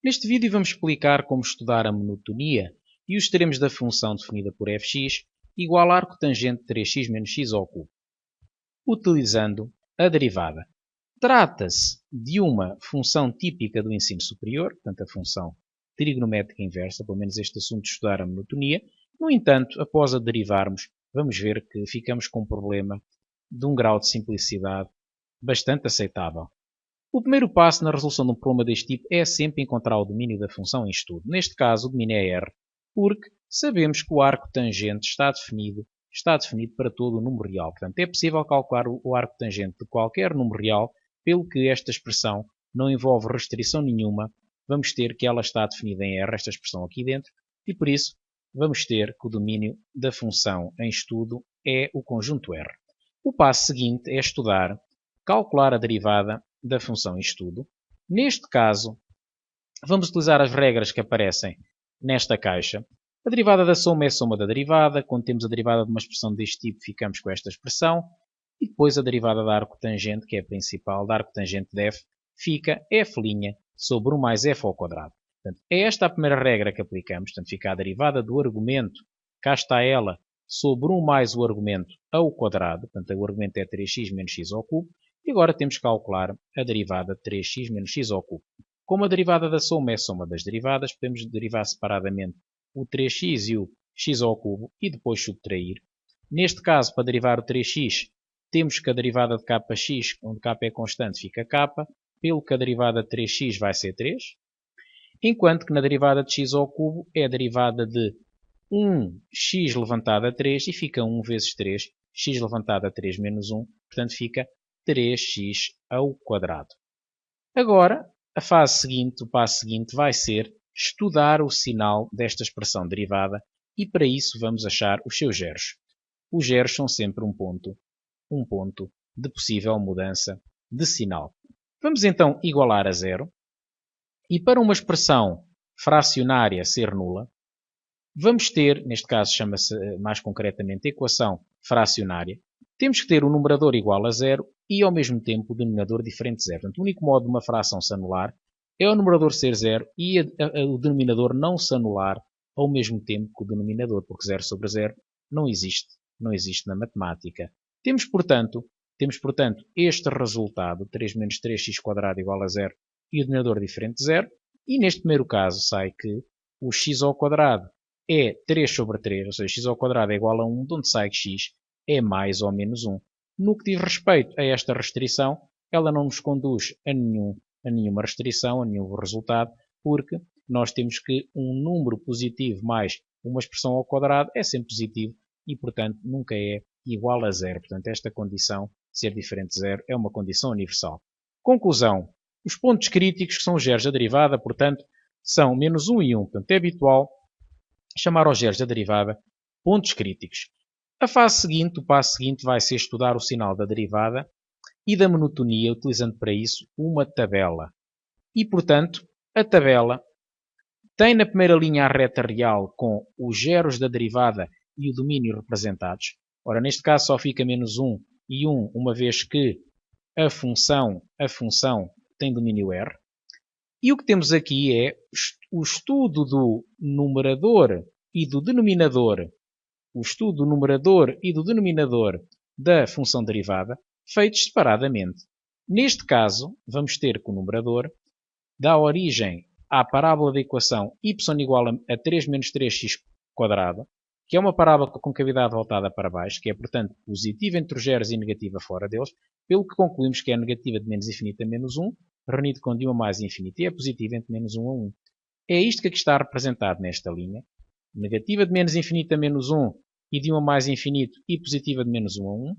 Neste vídeo vamos explicar como estudar a monotonia e os extremos da função definida por fx igual a arcotangente 3x menos x ao cubo, utilizando a derivada. Trata-se de uma função típica do ensino superior, portanto a função trigonométrica inversa, pelo menos este assunto de estudar a monotonia. No entanto, após a derivarmos, vamos ver que ficamos com um problema de um grau de simplicidade bastante aceitável. O primeiro passo na resolução de um problema deste tipo é sempre encontrar o domínio da função em estudo. Neste caso, o domínio é R, porque sabemos que o arco tangente está definido para todo o número real. Portanto, é possível calcular o arco tangente de qualquer número real, pelo que esta expressão não envolve restrição nenhuma. Vamos ter que ela está definida em R, esta expressão aqui dentro, e por isso vamos ter que o domínio da função em estudo é o conjunto R. O passo seguinte é calcular a derivada da função em estudo. Neste caso, vamos utilizar as regras que aparecem nesta caixa. A derivada da soma é a soma da derivada. Quando temos a derivada de uma expressão deste tipo, ficamos com esta expressão. E depois a derivada da arcotangente, que é a principal, da arcotangente de f, fica f' sobre 1 mais f ao quadrado. Portanto, é esta a primeira regra que aplicamos. Portanto, fica a derivada do argumento, cá está ela, sobre 1 mais o argumento ao quadrado. Portanto, o argumento é 3x menos x ao cubo. E agora temos que calcular a derivada de 3x menos x ao cubo. Como a derivada da soma é a soma das derivadas, podemos derivar separadamente o 3x e o x ao cubo e depois subtrair. Neste caso, para derivar o 3x, temos que a derivada de kx, onde k é constante, fica k, pelo que a derivada de 3x vai ser 3, enquanto que na derivada de x ao cubo é a derivada de 1x levantado a 3 e fica 1 vezes 3, x levantado a 3 menos 1, portanto fica 3x ao quadrado. Agora, a fase seguinte, o passo seguinte vai ser estudar o sinal desta expressão derivada e para isso vamos achar os seus zeros. Os zeros são sempre um ponto de possível mudança de sinal. Vamos então igualar a zero e para uma expressão fracionária ser nula, vamos ter, neste caso chama-se mais concretamente equação fracionária, temos que ter o numerador igual a zero e ao mesmo tempo o denominador diferente de zero. Portanto, o único modo de uma fração se anular é o numerador ser zero e o denominador não se anular ao mesmo tempo que o denominador, porque 0 sobre 0 não existe na matemática. Temos, portanto, este resultado, 3 menos 3x² igual a 0 e o denominador diferente de 0, e neste primeiro caso sai que o x² é 3 sobre 3, ou seja, x² é igual a 1, de onde sai que x é mais ou menos 1. No que diz respeito a esta restrição, ela não nos conduz a nenhuma restrição, a nenhum resultado, porque nós temos que um número positivo mais uma expressão ao quadrado é sempre positivo e, portanto, nunca é igual a zero. Portanto, esta condição, ser diferente de zero, é uma condição universal. Conclusão. Os pontos críticos, que são os zeros da derivada, portanto, são menos 1 e 1. Portanto, é habitual chamar aos zeros da derivada pontos críticos. A fase seguinte, o passo seguinte, vai ser estudar o sinal da derivada e da monotonia, utilizando para isso uma tabela. E, portanto, a tabela tem na primeira linha a reta real com os zeros da derivada e o domínio representados. Ora, neste caso só fica menos 1 e 1, uma vez que a função tem domínio R. E o que temos aqui é o estudo do numerador e do denominador da função derivada feitos separadamente. Neste caso, vamos ter que o numerador dá origem à parábola da equação y igual a 3 menos 3x², que é uma parábola com concavidade voltada para baixo, que é, portanto, positiva entre os zeros e negativa fora deles, pelo que concluímos que é negativa de menos infinito a menos 1, reunido com de 1 a mais infinito, e é positiva entre menos 1 a 1. É isto que aqui está representado nesta linha. Negativa de menos infinito a menos 1 e de 1 a mais infinito e positiva de menos 1 a 1.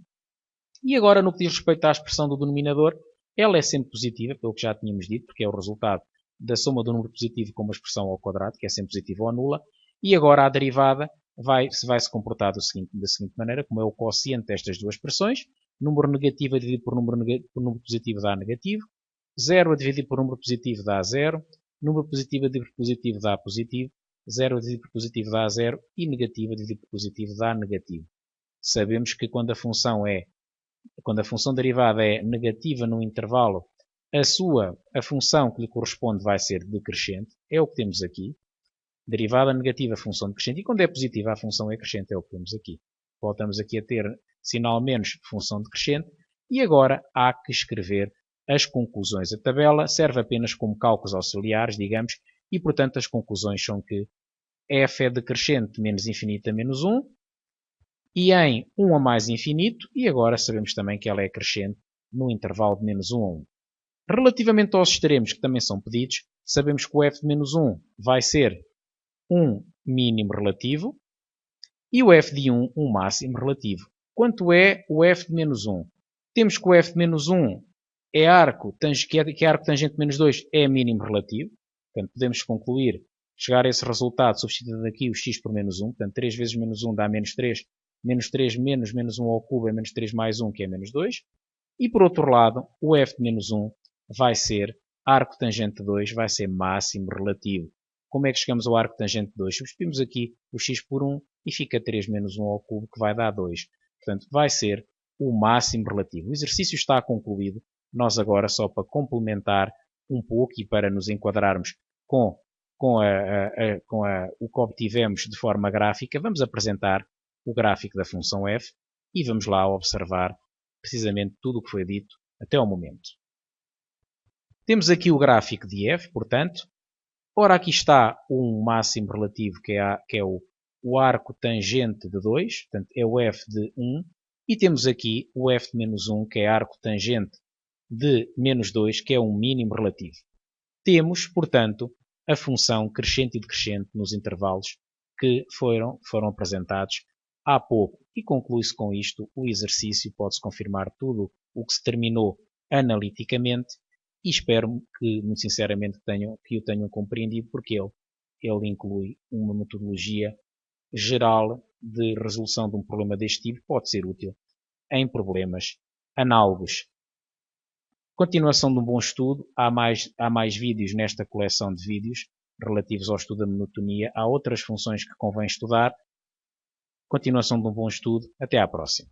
E agora, no que diz respeito à expressão do denominador, ela é sempre positiva, pelo que já tínhamos dito, porque é o resultado da soma do número positivo com uma expressão ao quadrado, que é sempre positiva ou nula. E agora a derivada vai se comportar da seguinte maneira, como é o quociente destas duas expressões. Número negativo a dividir por número positivo dá negativo. 0 a dividir por número positivo dá 0. Número positivo a dividir por positivo dá positivo. 0 a dividir por positivo dá 0 e negativo a dividir por positivo dá negativo. Sabemos que quando a função derivada é negativa no intervalo a função que lhe corresponde vai ser decrescente, é o que temos aqui. Derivada negativa, função decrescente. E quando é positiva, a função é crescente, é o que temos aqui. Voltamos aqui a ter sinal menos, função decrescente. E agora há que escrever as conclusões. A tabela serve apenas como cálculos auxiliares, digamos, e portanto as conclusões são que f é decrescente menos infinito a menos 1, e em 1 a mais infinito, e agora sabemos também que ela é crescente no intervalo de menos 1 a 1. Relativamente aos extremos que também são pedidos, sabemos que o f de menos 1 vai ser um mínimo relativo e o f de 1 um máximo relativo. Quanto é o f de menos 1? Temos que o f de menos 1 é arco, que é arco tangente de menos 2 é mínimo relativo. Portanto, podemos concluir, chegar a esse resultado substituindo aqui o x por menos 1. Portanto, 3 vezes menos 1 dá menos 3. Menos 3 menos menos 1 ao cubo é menos 3 mais 1, que é menos 2. E por outro lado, o f de menos 1 vai ser arco tangente de 2, vai ser máximo relativo. Como é que chegamos ao arco tangente de 2? Substituímos aqui o x por 1 e fica 3 menos 1 ao cubo, que vai dar 2. Portanto, vai ser o máximo relativo. O exercício está concluído. Nós agora, só para complementar um pouco e para nos enquadrarmos com o que obtivemos de forma gráfica, vamos apresentar o gráfico da função f e vamos lá observar precisamente tudo o que foi dito até ao momento. Temos aqui o gráfico de f, portanto. Ora, aqui está um máximo relativo, que é o arco tangente de 2, portanto, é o f de 1. E temos aqui o f de menos 1, que é arco tangente de menos 2, que é um mínimo relativo. Temos, portanto, a função crescente e decrescente nos intervalos que foram apresentados há pouco. E conclui-se com isto o exercício, pode-se confirmar tudo o que se terminou analiticamente. E espero que, muito sinceramente, que o tenham compreendido, porque ele inclui uma metodologia geral de resolução de um problema deste tipo, pode ser útil em problemas análogos. Continuação de um bom estudo, há mais vídeos nesta coleção de vídeos relativos ao estudo da monotonia, há outras funções que convém estudar. Continuação de um bom estudo, até à próxima.